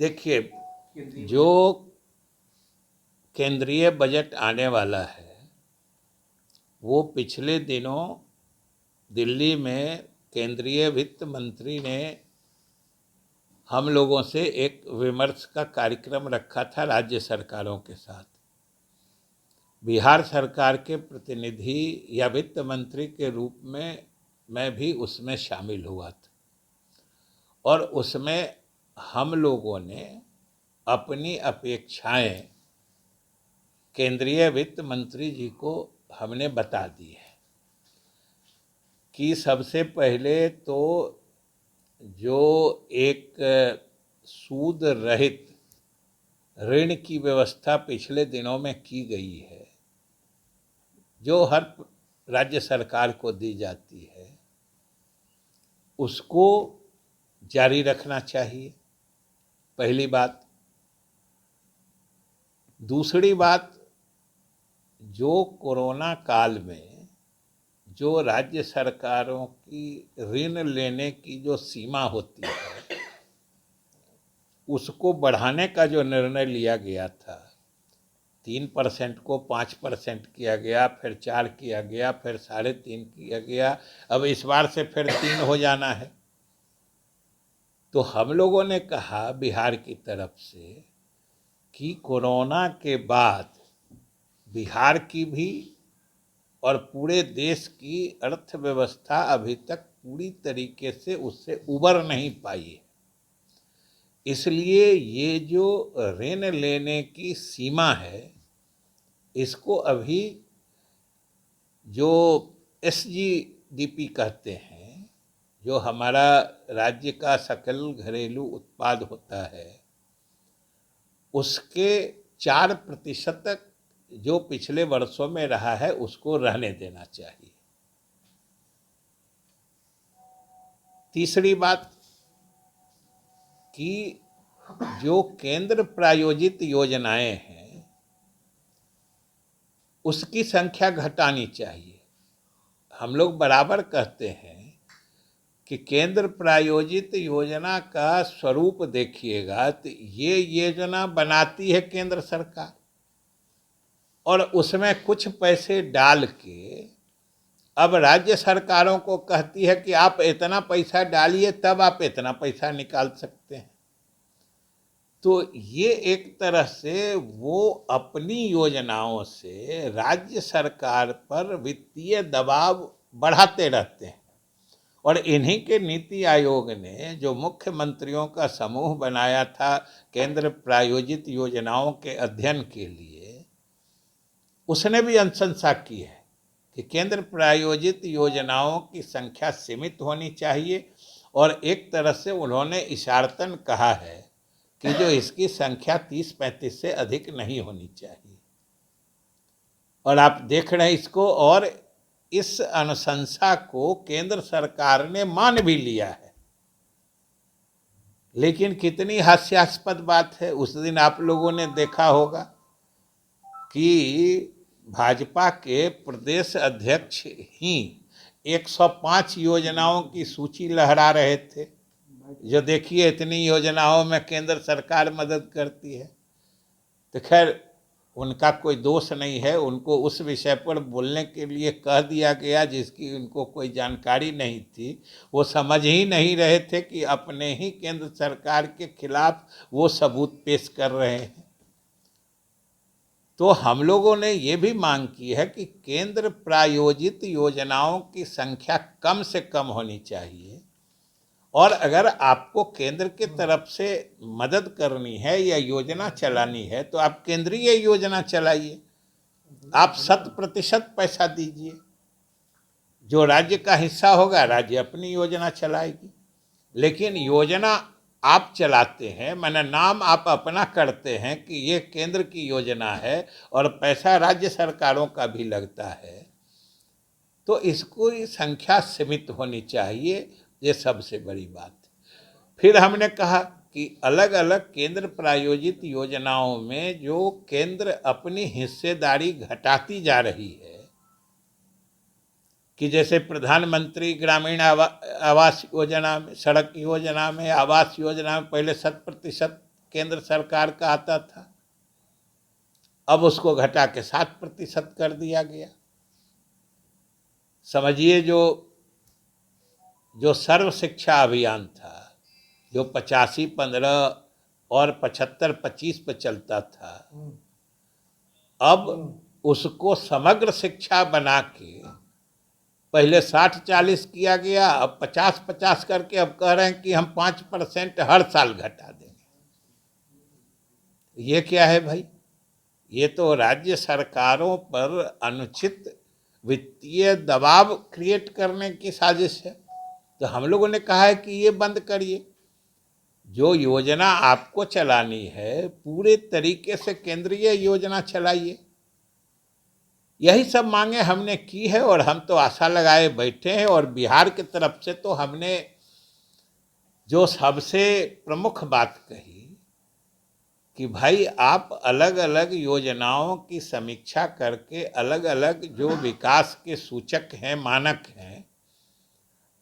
देखिए, जो केंद्रीय बजट आने वाला है वो पिछले दिनों दिल्ली में केंद्रीय वित्त मंत्री ने हम लोगों से एक विमर्श का कार्यक्रम रखा था राज्य सरकारों के साथ। बिहार सरकार के प्रतिनिधि या वित्त मंत्री के रूप में मैं भी उसमें शामिल हुआ था और उसमें हम लोगों ने अपनी अपेक्षाएं केंद्रीय वित्त मंत्री जी को हमने बता दी है कि सबसे पहले तो जो एक सूद रहित ऋण की व्यवस्था पिछले दिनों में की गई है, जो हर राज्य सरकार को दी जाती है, उसको जारी रखना चाहिए, पहली बात। दूसरी बात, जो कोरोना काल में जो राज्य सरकारों की ऋण लेने की जो सीमा होती है उसको बढ़ाने का जो निर्णय लिया गया था, 3% को 5% किया गया, फिर 4 किया गया, फिर 3.5 किया गया, अब इस बार से फिर 3 हो जाना है। तो हम लोगों ने कहा बिहार की तरफ से कि कोरोना के बाद बिहार की भी और पूरे देश की अर्थव्यवस्था अभी तक पूरी तरीके से उससे उबर नहीं पाई है, इसलिए ये जो ऋण लेने की सीमा है इसको अभी जो SGDP कहते हैं, जो हमारा राज्य का सकल घरेलू उत्पाद होता है, उसके 4% तक जो पिछले वर्षों में रहा है उसको रहने देना चाहिए। तीसरी बात कि जो केंद्र प्रायोजित योजनाएं हैं उसकी संख्या घटानी चाहिए। हम लोग बराबर कहते हैं कि केंद्र प्रायोजित योजना का स्वरूप देखिएगा तो ये योजना बनाती है केंद्र सरकार और उसमें कुछ पैसे डाल के अब राज्य सरकारों को कहती है कि आप इतना पैसा डालिए तब आप इतना पैसा निकाल सकते हैं। तो ये एक तरह से वो अपनी योजनाओं से राज्य सरकार पर वित्तीय दबाव बढ़ाते रहते हैं और इन्हीं के नीति आयोग ने जो मुख्यमंत्रियों का समूह बनाया था केंद्र प्रायोजित योजनाओं के अध्ययन के लिए, उसने भी अनुशंसा की है कि केंद्र प्रायोजित योजनाओं की संख्या सीमित होनी चाहिए और एक तरह से उन्होंने इशारतन कहा है कि जो इसकी संख्या 30-35 से अधिक नहीं होनी चाहिए। और आप देख रहे हैं इसको, और इस अनुशंसा को केंद्र सरकार ने मान भी लिया है। लेकिन कितनी हास्यास्पद बात है, उस दिन आप लोगों ने देखा होगा कि भाजपा के प्रदेश अध्यक्ष ही 105 योजनाओं की सूची लहरा रहे थे, जो देखिए इतनी योजनाओं में केंद्र सरकार मदद करती है। तो खैर उनका कोई दोष नहीं है, उनको उस विषय पर बोलने के लिए कह दिया गया जिसकी उनको कोई जानकारी नहीं थी। वो समझ ही नहीं रहे थे कि अपने ही केंद्र सरकार के खिलाफ वो सबूत पेश कर रहे हैं। तो हम लोगों ने ये भी मांग की है कि केंद्र प्रायोजित योजनाओं की संख्या कम से कम होनी चाहिए और अगर आपको केंद्र की तरफ से मदद करनी है या योजना चलानी है तो आप केंद्रीय योजना चलाइए, आप 100% पैसा दीजिए, जो राज्य का हिस्सा होगा राज्य अपनी योजना चलाएगी। लेकिन योजना आप चलाते हैं, माने नाम आप अपना करते हैं कि ये केंद्र की योजना है और पैसा राज्य सरकारों का भी लगता है, तो इसको संख्या सीमित होनी चाहिए, ये सबसे बड़ी बात। फिर हमने कहा कि अलग अलग केंद्र प्रायोजित योजनाओं में जो केंद्र अपनी हिस्सेदारी घटाती जा रही है, कि जैसे प्रधानमंत्री ग्रामीण आवास योजना में, सड़क योजना में, आवास योजना में पहले 100% केंद्र सरकार का आता था, अब उसको घटा के 7% कर दिया गया। समझिए जो सर्व शिक्षा अभियान था, जो 85-15 और 75-25 पे चलता था, अब उसको समग्र शिक्षा बना के पहले 60-40 किया गया, अब 50-50 करके अब कह रहे हैं कि हम 5% हर साल घटा देंगे। ये क्या है भाई? ये तो राज्य सरकारों पर अनुचित वित्तीय दबाव क्रिएट करने की साजिश है। तो हम लोगों ने कहा है कि ये बंद करिए। जो योजना आपको चलानी है पूरे तरीके से केंद्रीय योजना चलाइए। यही सब मांगे हमने की है और हम तो आशा लगाए बैठे हैं। और बिहार की तरफ से तो हमने जो सबसे प्रमुख बात कही कि भाई आप अलग अलग योजनाओं की समीक्षा करके अलग अलग जो विकास के सूचक हैं, मानक हैं,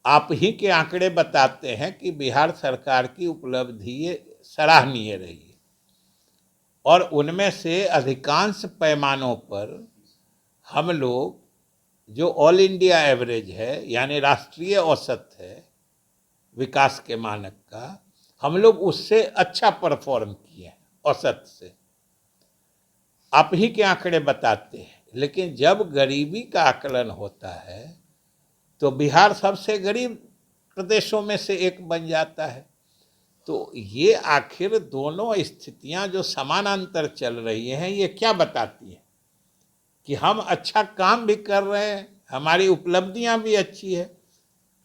आप ही के आंकड़े बताते हैं कि बिहार सरकार की उपलब्धि सराहनीय रही है और उनमें से अधिकांश पैमानों पर हम लोग जो ऑल इंडिया एवरेज है यानी राष्ट्रीय औसत है विकास के मानक का, हम लोग उससे अच्छा परफॉर्म किए हैं औसत से। आप ही के आंकड़े बताते हैं। लेकिन जब गरीबी का आकलन होता है तो बिहार सबसे गरीब प्रदेशों में से एक बन जाता है। तो ये आखिर दोनों स्थितियां जो समानांतर चल रही हैं, ये क्या बताती हैं कि हम अच्छा काम भी कर रहे हैं, हमारी उपलब्धियां भी अच्छी है,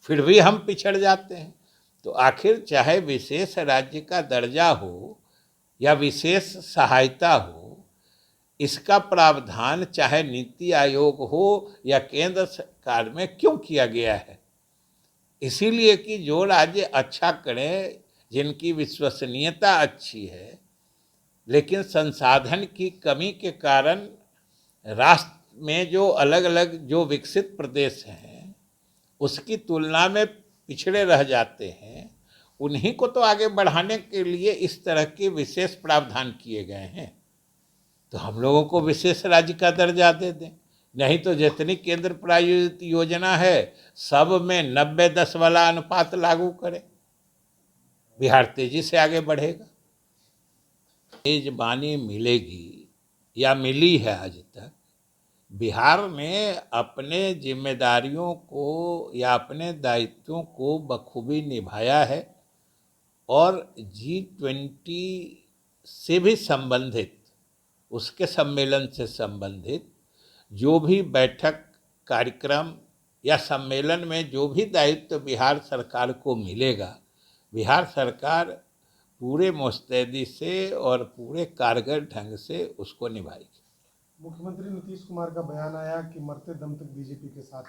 फिर भी हम पिछड़ जाते हैं। तो आखिर चाहे विशेष राज्य का दर्जा हो या विशेष सहायता हो, इसका प्रावधान चाहे नीति आयोग हो या केंद्र सरकार में क्यों किया गया है? इसीलिए कि जो राज्य अच्छा करें, जिनकी विश्वसनीयता अच्छी है, लेकिन संसाधन की कमी के कारण राष्ट्र में जो अलग अलग जो विकसित प्रदेश हैं उसकी तुलना में पिछड़े रह जाते हैं, उन्हीं को तो आगे बढ़ाने के लिए इस तरह के विशेष प्रावधान किए गए हैं। तो हम लोगों को विशेष राज्य का दर्जा दे दें, नहीं तो जितनी केंद्र प्रायोजित योजना है सब में 90-10 वाला अनुपात लागू करें, बिहार तेजी से आगे बढ़ेगा। मेजबानी मिलेगी या मिली है आज तक, बिहार ने अपने जिम्मेदारियों को या अपने दायित्वों को बखूबी निभाया है और G20 से भी संबंधित, उसके सम्मेलन से संबंधित जो भी बैठक, कार्यक्रम या सम्मेलन में जो भी दायित्व बिहार सरकार को मिलेगा, बिहार सरकार पूरे मुस्तैदी से और पूरे कारगर ढंग से उसको निभाएगी। मुख्यमंत्री नीतीश कुमार का बयान आया कि मरते दम तक बीजेपी के साथ